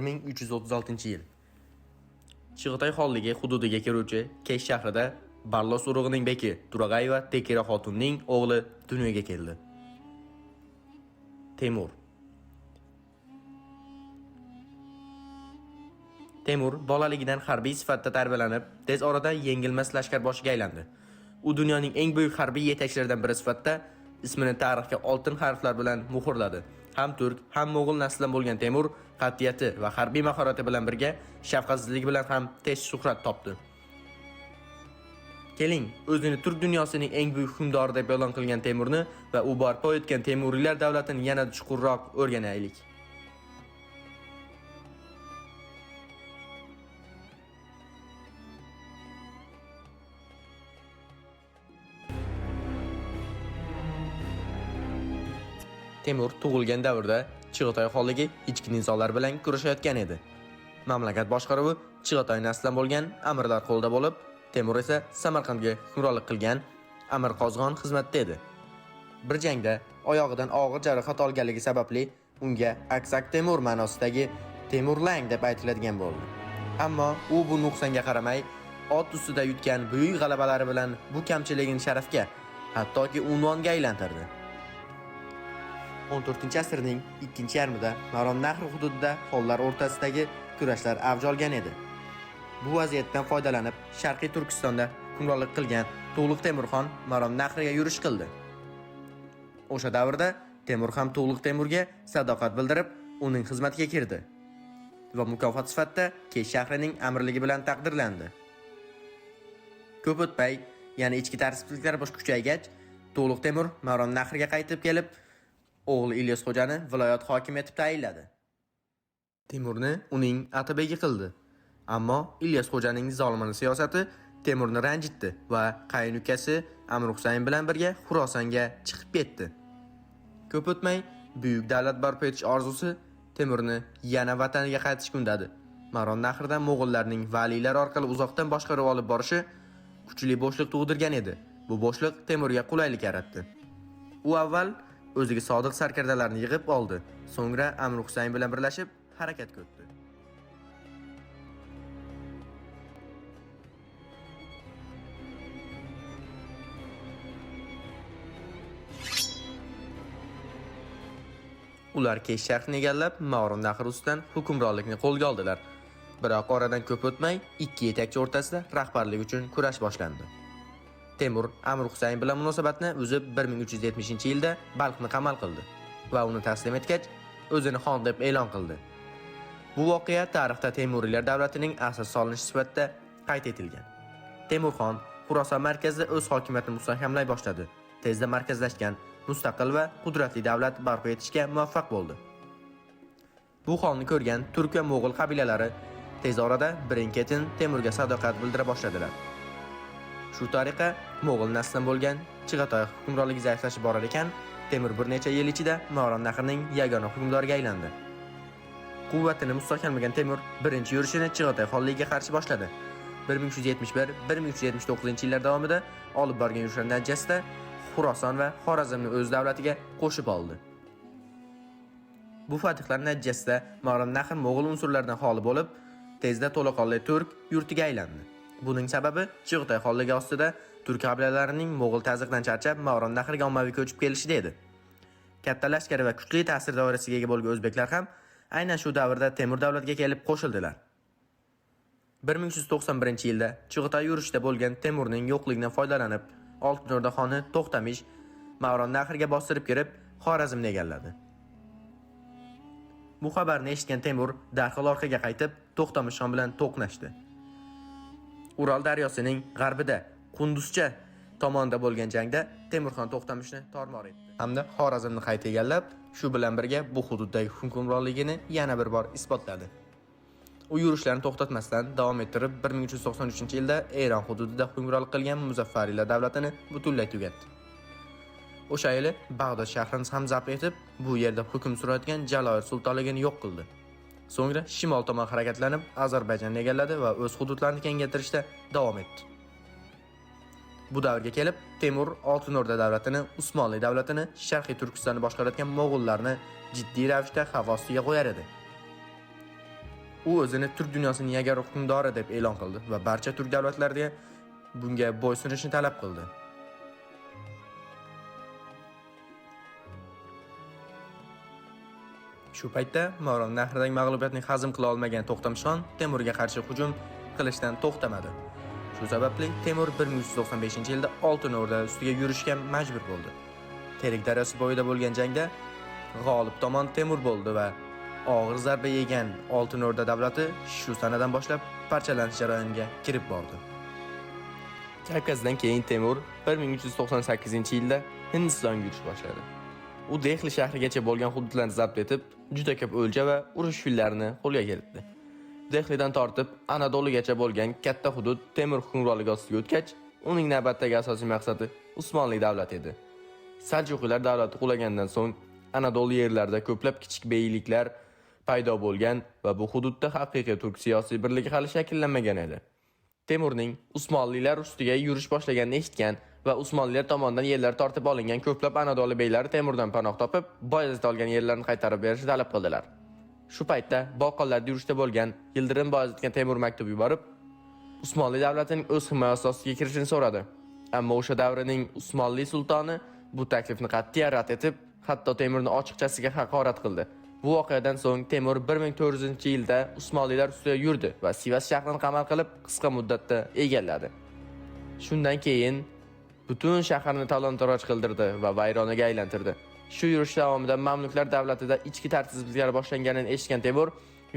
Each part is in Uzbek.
1336-yil. Chig'atoy xonligi hududiga kiruvchi Kesh shahrida Barlos urug'ining beki Turag'ayeva Tekira xotunning o'g'li dunyoga keldi. Temur bolaligidan harbiy sifatida tarbiyalanib, tez orada yengilmas lashkarboshiga aylandi. U dunyoning eng buyuk harbiy yetakchilaridan biri sifatida ismini tarixga oltin harflar bilan muhrladi. Ham turk, ham mo'g'ul nasldan bo'lgan Temur qat'iyati va harbiy mahorati bilan birga shafqatsizligi bilan ham tez shuhrat topdi. Keling, o'zini turk dunyosining eng buyuk hukmdori deb e'lon qilgan Temurni va u barpo etgan Temuriylar davlatini yanada chuqurroq o'rganaylik. Temur tug'ilgan davrda Chig'atoy xonligi ichki nizolar bilan kurashayotgan edi. Mamlakat boshqaruvi Chig'atoy naslidan bo'lgan amirlar qo'lida bo'lib, Temur esa Samarqandga hukmronlik qilgan Amir Qozg'on xizmatda edi. Bir jangda oyog'idan og'ir jarohat olganligi sababli unga Aksak Temur ma'nosidagi Temurlang deb aytiladigan bo'ldi. Ammo u bu nuqsonga qaramay, ot ustida yutgan buyuk g'alabalari bilan bu kamchiligini sharafga, hattoki unvonga aylantirdi. 14-asrning ikkinchi yarmida Maron Nahri hududida xonlar o'rtasidagi kurashlar avj olgan edi. Bu vaziyatdan foydalanib, Sharqiy Turkistonda hukmronlik qilgan Tug'luq Temurxon Maron Nahriga yurish qildi. O'sha davrda Temur ham Tug'luq Temurga sadoqat bildirib, uning xizmatiga kirdi va mukofot sifatida Kesh shahrining amirligi bilan taqdirlandi. Ko'p o'tmay, ya'ni ichki tartibsizliklar kuchaygach, Tug'luq Temur Maron Nahriga qaytib kelib, o'g'li Ilyos Xo'jani viloyat hokimi etib tayinladi. Temurni uning atabegi qildi. Ammo Ilyos Xo'janing zolimona siyosati Temurni ranjitdi va qaynukasi Amir Husayn bilan birga Xurosonga chiqib ketdi. Ko'p o'tmay, buyuk davlat barpo etish orzusi Temurni yana vataniga qaytishga undadi. Maron Nahrida mo'g'ullarning valiylar orqali uzoqdan boshqarib olib borishi kuchli bo'shliq tug'dirgan edi. Bu bo'shliq Temurga qulaylik yaratdi. U avval o'ziga sodiq sarkardalarni yig'ib oldi. So'ngra Amir Husayn bilan birlashib harakatga o'tdi. Ular Kesh shahrini egallab, Maron Nahri ustidan hukmronlikni qo'lga oldilar. Biroq oradan ko'p o'tmay, ikki yetakchi o'rtasida rahbarlik uchun kurash boshlandi. Temur Amir Husayn bilan munosabatni uzib 1370-yilda Balxni qamal qildi va uni taslim etgach, o'zini xon deb e'lon qildi. Bu voqea tarixda Temuriylar davlatining asos solinishi sifatida qayd etilgan. Temurxon Xuroson markazida o'z hokimiyatini mustahkamlay boshladi. Tezda markazlashgan, mustaqil va qudratli davlat barpo etishga muvaffaq bo'ldi. Bu xonni ko'rgan turk va mo'g'ul qabilalari tez orada birin-ketin Temurga sadoqat bildira boshladilar. Shu tariqa mo'g'ul naslidan bo'lgan Chig'atoy hukmronligi zaiflashib borar ekan, Temur bir necha yil ichida Maron Nahrining yagona hukmdoriga aylandi. Quvvatini mustahkamlagan Temur birinchi yurishini Chig'atoy xonligiga qarshi boshladi. 1371-1379-yillar davomida olib borgan yurishlar natijasida Xuroson va Xorazmni o'z davlatiga qo'shib oldi. Bu fatihlar natijasida Maron Nahr mo'g'ul unsurlaridan xoli bo'lib, tezda to'laqonli turk yurtiga aylandi. Buning sababi Chig'atoy xonligi ostida turk qabilalarining mo'g'ul ta'ziqdan charchab Maron Nahrga ommaviy ko'chib kelishida edi. Katta lashkar va kuchli ta'sir doirasiga ega bo'lgan o'zbeklar ham aynan shu davrda Temur davlatiga kelib qo'shildilar. 1391-yilda Chig'atoy yurishida bo'lgan Temurning yo'qligidan foydalanib, Oltin O'rda xoni To'xtamish Maron Nahrga bostirib kirib, Xorazmni egalladi. Bu xabarni eshitgan Temur darhol orqaga qaytib, To'xtamish xon bilan to'qnashdi. Ural daryosining g'arbida Qunduzcha tomonda bo'lgan jangda Temurxon To'xtamishni tormor etdi hamda Xorazmni qayta egallab, shu bilan birga bu hududdagi hukmronligini yana bir bor isbotladi. U yurishlarni to'xtatmasdan davom ettirib 1393-yilda Eron hududida hukmronlik qilgan Muzaffariylar davlatini butunlay tugatdi. O'sha yili Bag'dod shahrini ham zabt etib, bu yerda hukm surayotgan Jaloir sultonligini yo'q qildi. So'ngra shimol tomon harakatlanib, Ozarbayjonni egalladi va o'z hududlarini kengaytirishda davom etdi. Bu davrga kelib, Temur Oltin O'rda davlatini, Usmonli davlatini, Sharqiy Turkistonni boshqarayotgan mo'g'ullarni jiddiy ravishda xavf ostiga qo'yar edi. U o'zini turk dunyosining yagona hukmdori deb e'lon qildi va barcha turk davlatlariga bunga bo'ysunishni talab qildi. Shu paytda Moron nahridagi mag'lubiyatni hazm qila olmagan To'xtamishon Temurga qarshi hujum qilishdan to'xtamadi. Shu sababli Temur 1395-yilda Oltin O'rda ustiga yurishga majbur bo'ldi. Terik daryosi bo'yida bo'lgan jangda g'olib tomon Temur bo'ldi va og'ir zarba yegan Oltin O'rda davlati shu sanadan boshlab parchalanish jarayoniga kirib bordi. Kavkazdan keyin Temur 1398-yilda Hindistonga yurish boshladi. U Dehli shahrigacha bo'lgan hududlarni zabt etib, juda ko'p o'lja va urush fillarini qo'lga kiritdi. Dehlidan tortib Anadolugacha bo'lgan katta hudud Temur hukmronligi ostiga o'tgach, uning navbatdagi asosiy maqsadi Usmonli davlati edi. Saljuqiylar davlati qulagandan so'ng Anadolu yerlarida ko'plab kichik beyliklar paydo bo'lgan va bu hududda haqiqiy turk siyosiy birligi hali shakllanmagan edi. Temurning Usmonlilar ustiga yurish boshlaganini eshitgan va Usmonlilar tomonidan yerlar tortib olingan ko'plab Anadolu beylari Temurdan panoh topib, Boyazid olgan yerlarni qaytarib berishni talab qildilar. Shu paytda Bolqonlarda yurishda bo'lgan Yildirim Boyazidga Temur maktub yuborib, Usmonli davlatining o'z himoyasi ostiga kirishini so'radi. Ammo o'sha davrining Usmonli sultoni bu taklifni qat'iy rad etib, hatto Temurni ochiqchasiga haqorat qildi. Bu voqeadan so'ng Temur 1400-yilda Usmonlilar ustiga yurdi va Sivas shahrini qamal qilib, qisqa muddatda egalladi. Shundan keyin butun shaharni talon-taroj qildirdi va vayronaga aylantirdi. Shu yurish davomida mamluklar davlatida ichki tartibsizliklar boshlanganini eshitgan Temur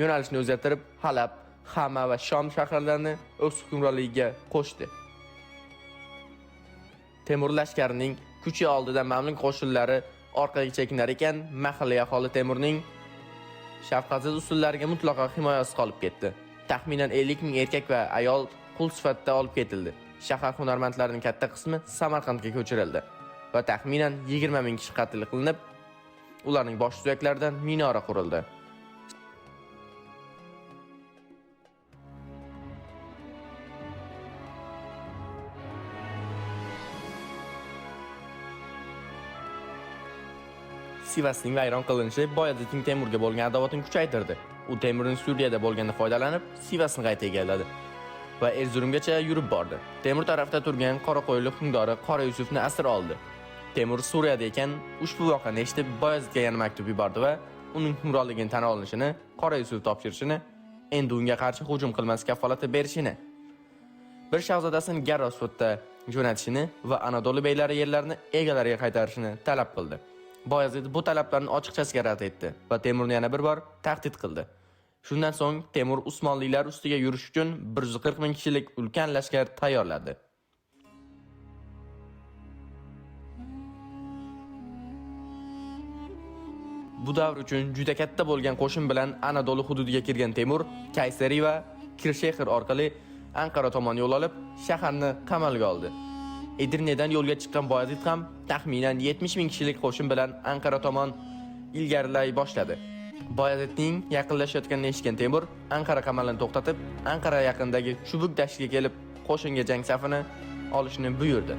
yo'nalishni o'zgartirib, Halab, Xama va Shom shaharlarini o'z hukmronligiga qo'shdi. Temur lashkarining kuchi oldida mamluk qo'shinlari orqaga chekinar ekan, mahalliy aholi Temurning shafqatsiz usullariga mutlaqo himoyasiz qolib ketdi. Taxminan 50 ming erkak va ayol qul sifatida olib ketildi. Shahar hunarmandlarining katta qismi Samarqandga ko'chirildi va taxminan 20 ming kishi qatl qilinib, ularning bosh suyaklaridan minora qurildi. Sivasning vayron qilinishi Boyazidning Temurga bo'lgan adovatini kuchaytirdi. U Temurning Suriyada bo'lgandan foydalanib, Sivasni qayta egalladi va Erzurumgacha yurib bordi. Temur tarafda turgan Qoraqo'yli hukmdori Qora Yusufni asir oldi. Temur Suriyada ekan, ushbu voqeani eshitib Boyazidga yana maktub yubordi va uning hukmronligini tan olishini, Qora Yusuf topshirishini, endi unga qarshi hujum qilmas kafolati berishini, bir shahzodasini Garosfotda jo'natishini va Anadolu beylari yerlarini egalariga qaytarishini talab qildi. Boyazid bu talablarni ochiqchasiga rad etdi va Temurni yana bir bor tahdid qildi. Shundan so'ng Temur Usmonlilar ustiga yurish uchun 140 ming kishilik ulkan lashkar tayyorladi. Bu davr uchun juda katta bo'lgan qo'shin bilan Anadolu hududiga kirgan Temur Kayseri va Kirshehir orqali Anqara tomon yo'l olib, shaharni qamalga oldi. Edirnedan yo'lga chiqqan Boyazid ham taxminan 70 ming kishilik qo'shin bilan Anqara tomon ilgarilay boshladi. Boyazidning yaqinlashayotganini eshitgan Temur Anqara qamalini to'xtatib, Anqara yaqinidagi Chubuk dashtiga kelib, qo'shinga jang safini olishni buyurdi.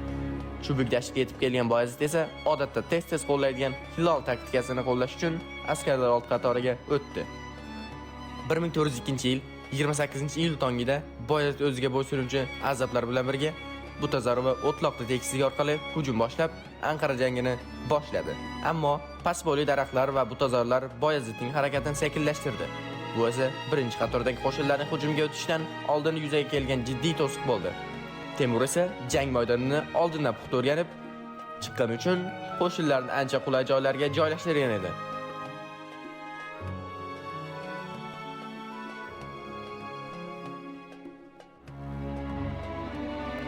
Chubuk dashtiga yetib kelgan Boyazid esa odatda tez-tez qo'llaydigan Hilol taktikasini qo'llash uchun askarlar old qatoriga o'tdi. 1402-yil 28-iyul tongida Boyazid o'ziga bo'ysunuvchi azoblar bilan birga Butazor va o'tloqli tekisligi orqali hujum boshlab, Anqara jangini boshladi. Ammo past bo'yli daraxtlar va butazorlar Boyazidning harakatini sekinlashtirdi. Bu esa birinchi qatordagi qo'shinlarning hujumga o'tishdan oldin yuzaga kelgan jiddiy to'siq bo'ldi. Temur esa jang maydonini oldindan puxta o'rganib chiqqani uchun qo'shinlarni ancha qulay joylarga joylashtirgan edi.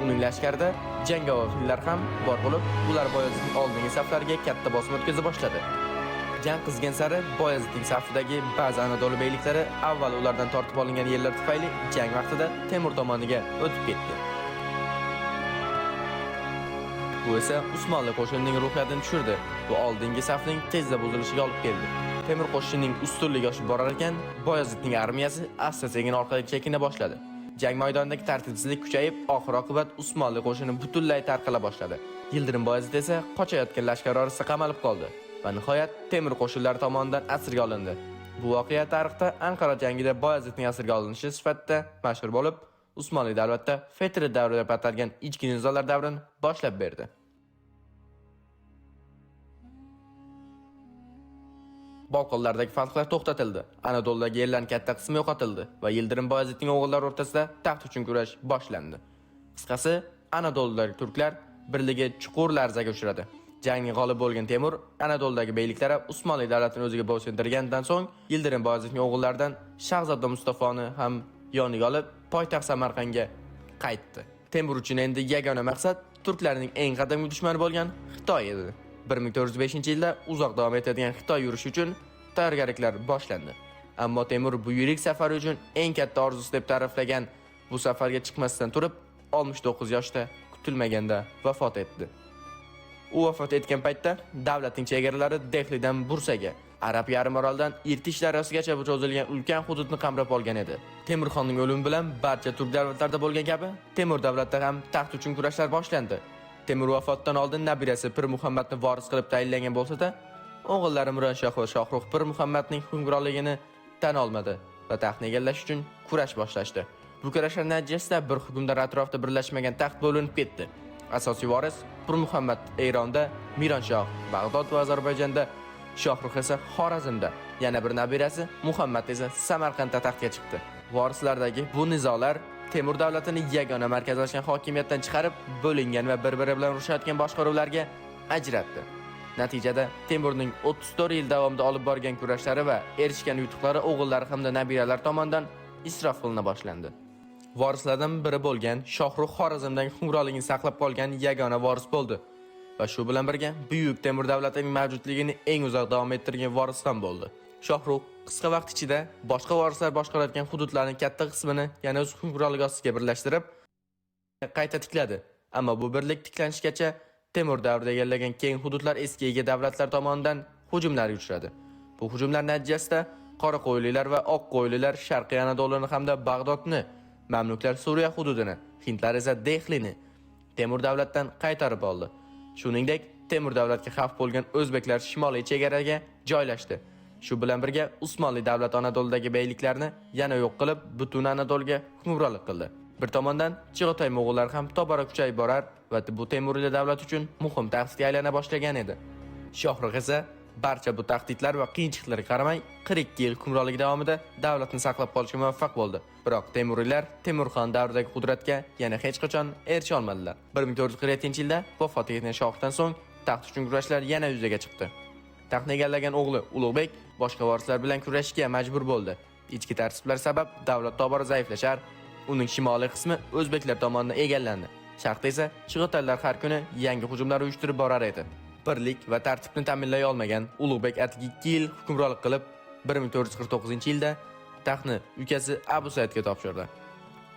Uning lashkarida jangovar fillar ham bor bo'lib, ular Boyazidning oldingi saflariga katta bosim o'tkaza boshladi. Jang qizgan sari Boyazidning safidagi ba'zi Anadolu beyliklari avval ulardan tortib olingan yerlar tufayli jang vaqtida Temur tomoniga o'tib ketdi. Bu esa Usmonli qo'shinining ruhiyatini tushirdi va oldingi safning tezda buzilishiga olib keldi. Temur qo'shinining ustunligi oshib borar ekan, Boyazidning armiyasi asta-sekin orqaga chekina boshladi. Jang maydonidagi tartibsizlik kuchayib, oxir-oqibat Usmonli qo'shini butunlay tarqala boshladi. Yildirim Boyazid esa qochayotgan lashkar orasida qamalib qoldi va nihoyat Temur qo'shinlari tomonidan asirga olindi. Bu voqea tarixda Anqara jangida Boyazidning asirga olinishi sifatida mashhur bo'lib, Usmonli davlatda Fetri davri deb atalgan ichki nizolar davrini boshlab berdi. Balqonlardagi fathlar to'xtatildi. Anadoludagi yerlarning katta qismi yo'qotildi va Yildirim Boyazidning o'g'illari o'rtasida taxt uchun kurash boshlandi. Qisqasi, Anadoludagi turklar birligi chuqur larzaga uchradi. Jangning g'olib bo'lgan Temur Anadoludagi beyliklari Usmonli davlatini o'ziga bo'ysundirgandan so'ng Yildirim Boyazidning o'g'illaridan Shahzoda Mustafoni ham yoniga olib, poytaxt Samarqandga qaytdi. Temur uchun endi yagona maqsad turklarning eng qadimgi dushmani bo'lgan Xitoy edi. 1405-yilda uzoq davom etadigan Xitoy yurishi uchun tayyorgarliklar boshlandi. Ammo Temur bu yirik safar uchun eng katta orzusi deb ta'riflagan bu safarga chiqmasdan turib 69 yoshda kutilmaganda vafot etdi. U vafot etgan paytda davlatning chegaralari Dehlidan Bursaga, Arab yarim orolidan Irtish daryosigacha cho'zilgan ulkan hududni qamrab olgan edi. Temur xonning o'limi bilan barcha turk davlatlarida bo'lgan kabi Temur davlatida ham taxt uchun kurashlar boshlandi. Temur vafotidan oldin nabirasi Pir Muhammadni voris qilib tayinlangan bo'lsa-da, o'g'illari Mironshoh va Shohrux Pir Muhammadning hukmronligini tan olmadi va taxtni egallash uchun kurash boshlashdi. Bu kurashlar natijasida bir hukmdor atrofida birlashmagan taxt bo'linib ketdi. Asosiy voris Pir Muhammad Eronda, Mironshoh Bag'dod va Ozarbayjonda, Shohrux esa Xorazmda, yana bir nabirasi Muhammad esa Samarqandda taxtga chiqdi. Vorislardagi bu nizolar Temur davlatini yagona markazlashgan hokimiyatdan chiqarib, bo'lingan va bir-biri bilan urushayotgan boshqaruvlarga ajratdi. Natijada Temurning 34 yil davomida olib borgan kurashlari va erishgan yutuqlari o'g'illari hamda nabiralar tomonidan isrof qilina boshlandi. Vorislardan biri bo'lgan Shohrux Xorazmdagi hukmronligini saqlab qolgan yagona voris bo'ldi va shu bilan birga buyuk Temur davlatining mavjudligini eng uzoq davom ettirgan voris ham bo'ldi. Shohrux qisqa vaqt ichida boshqa vorislar boshqarayotgan hududlarning katta qismini yana o'z hukmronligi ostiga birlashtirib, qayta tikladi. Ammo bu birlik tiklanishgacha Temur davrida egallagan keng hududlar eski ega davlatlar tomonidan hujumlarga uchradi. Bu hujumlar natijasida Qoraqo'ylilar va Oqqo'ylilar Sharqiy Anadoluni hamda Bag'dodni, Mamluklar Suriya hududini, Hindlar esa Dehlini Temur davlatdan qaytarib oldi. Shuningdek, Temur davlatga xavf bo'lgan o'zbeklar shimoliy chegaraga joylashdi. Shu bilan birga Usmonli davlati Anadoludagi beyliklarni yana yo'q qilib, butun Anadoluga hukmronlik qildi. Bir tomondan Chig'atoy mo'g'ullar ham tobora kuchayib borar va bu Temuriylar davlati uchun muhim tahdidga aylana boshlagan edi. Shohrux esa barcha bu tahdidlar va qiyinchiliklarga qaramay 42 yil hukmronligi davomida davlatni saqlab qolishga muvaffaq bo'ldi. Biroq Temuriylar Temurxon davridagi qudratga yana hech qachon erisha olmadilar. 1447-yilda vafot etgan Shohdan so'ng taxt uchun kurashlar yana yuzaga chiqdi. Taxtni egallagan o'g'li Ulug'bek boshqa vorislar bilan kurashishga majbur bo'ldi. Ichki tartiblar sabab davlat tobora zaiflashar, uning shimoliy qismi o'zbeklar tomonidan egallandi. Sharqda esa Chig'atoylar har kuni yangi hujumlar uyushtirib borar edi. Birlik va tartibni ta'minlay olmagan Ulug'bek atigi 2 yil hukmronlik qilib, 1449-yilda taxtni ukasi Abu Saidga topshirdi.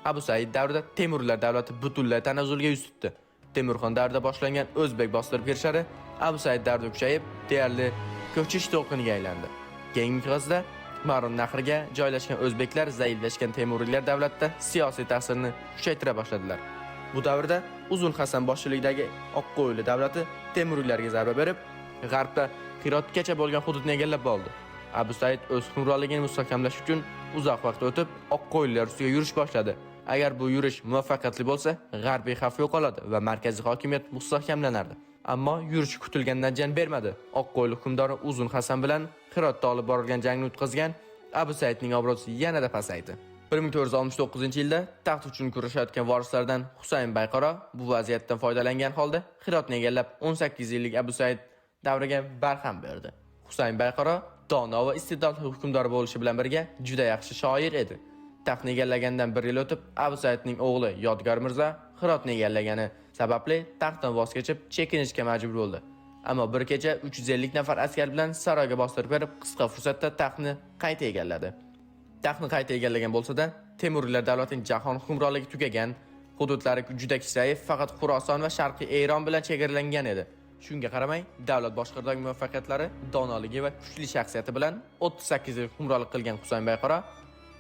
Abu Said davrida Temuriylar davlati butunlay tanazzulga yuz tutdi. Temurxon davrida boshlangan o'zbek bostirib kirishlari Abu Said davrida kuchayib, deyarli ko'chish to'lqiniga aylandi. Keyingi inqirozda Marun nahriga joylashgan o'zbeklar zaiflashgan Temuriylar davlatida siyosiy ta'sirini kuchaytira boshladilar. Bu davrda Uzun Hasan boshchiligidagi Oqqo'yli davlati Temuriylarga zarba berib, g'arbda Hirotgacha bo'lgan hududni egallab oldi. Abu Said o'z hukmronligini mustahkamlash uchun uzoq vaqt o'tib Oqqo'ylilar ustiga yurish boshladi. Agar bu yurish muvaffaqiyatli bo'lsa, g'arbiy xavf yo'qoladi va markaziy hokimiyat mustahkamlanardi. Ammo yurish kutilgandan jan bermadi. Oqqo'yli hukmdori Uzun Hasan bilan Hirotda olib borilgan jangni o'tkazgan Abu Saidning obro'si yanada pasaydi. 1469-yilda taxt uchun kurashayotgan vorislardan Husayn Bayqaro bu vaziyatdan foydalangan holda Hirotni egallab 18 yillik Abu Said davriga barham berdi. Husayn Bayqaro dono va iste'dodli hukmdor bo'lishi bilan birga juda yaxshi shoir edi. Taxtni egallagandan 1 yil o'tib Abu Saidning o'g'li Yodgor Mirzo Hirotni egallagani sababli taxtdan voz kechib chekinishga majbur bo'ldi. Ammo bir kecha 350 nafar askar bilan saroyga bostirib berib, qisqa fursatda taxtni qayta egalladi. Taxtni qayta egallagan bo'lsa-da, Temuriylar davlatining jahon hukmronligi tugagan, hududlari juda kichik, faqat Xuroson va Sharqiy Eron bilan chegaralangan edi. Shunga qaramay, davlat boshqaruvidagi muvaffaqiyatlari, donoligi va kuchli shaxsiyati bilan 38 yil hukmronlik qilgan Husayn Bayqaro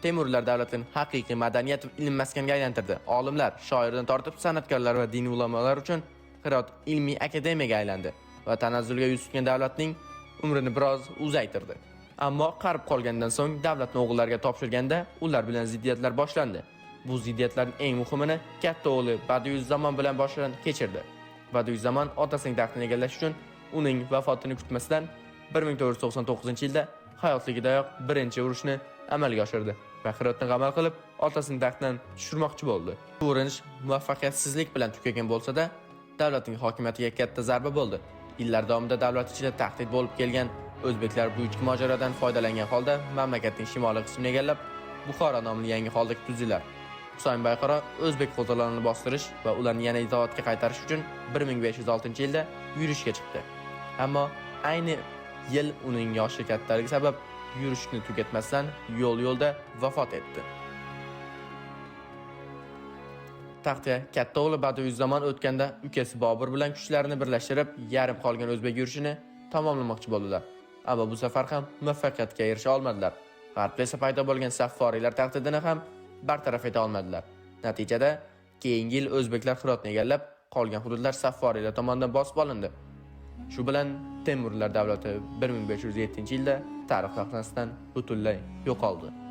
Temuriylar davlatining haqiqiy madaniyat va ilm maskaniga aylantirdi. Olimlar, shoirdan tortib san'atkorlar va diniy ulamolar uchun Hirot ilmiy akademiyaga aylandi va tanazzulga yuz tutgan davlatning umrini biroz uzaytirdi. Ammo qarib qolgandan so'ng davlatni o'g'illariga topshirganda ular bilan ziddiyatlar boshlandi. Bu ziddiyatlarning eng muhimini katta o'g'li Badiüzzaman bilan boshdan kechirdi. Badiüzzaman otasining taxtini egallash uchun uning vafotini kutmasdan 1499-yilda hayotligidayoq birinchi urushni amalga oshirdi va Hirotni qamal qilib, otasining taxtdan tushirmoqchi bo'ldi. Bu urinish muvaffaqiyatsizlik bilan tugagan bo'lsa-da, davlatning hokimiyatiga katta zarba bo'ldi. Yillar davomida davlat ichida tahdid bo'lib kelgan o'zbeklar bu ichki mojarodan foydalangan holda mamlakatning shimoliy qismini egallab, Buxoro nomli yangi holdek tuzdilar. Husayn Bayqaro o'zbek qo'zg'olonini bostirish va ularni yana itoatga qaytarish uchun 1506-yilda yurishga chiqdi. Ammo ayni yil uning yoshi kattaligi sabab yurishni tugatmasdan yo'lda vafot etdi. Taxtga katta o'g'li Badiüzzaman o'tganda ukasi Bobur bilan kuchlarini birlashtirib, yarim qolgan o'zbek yurishini tamomlamoqchi bo'ldilar. Ammo bu safar ham muvaffaqiyatga erisha olmadilar. G'arbda esa paydo bo'lgan Safforiylar tahdidini ham bartaraf eta olmadilar. Natijada keyingi yil o'zbeklar Hirotni egallab, qolgan hududlar Safforiylar tomonidan bosib olindi. Shu bilan Temurlar davlati 1507-yilda tarix sahnasidan butunlay yo'qoldi.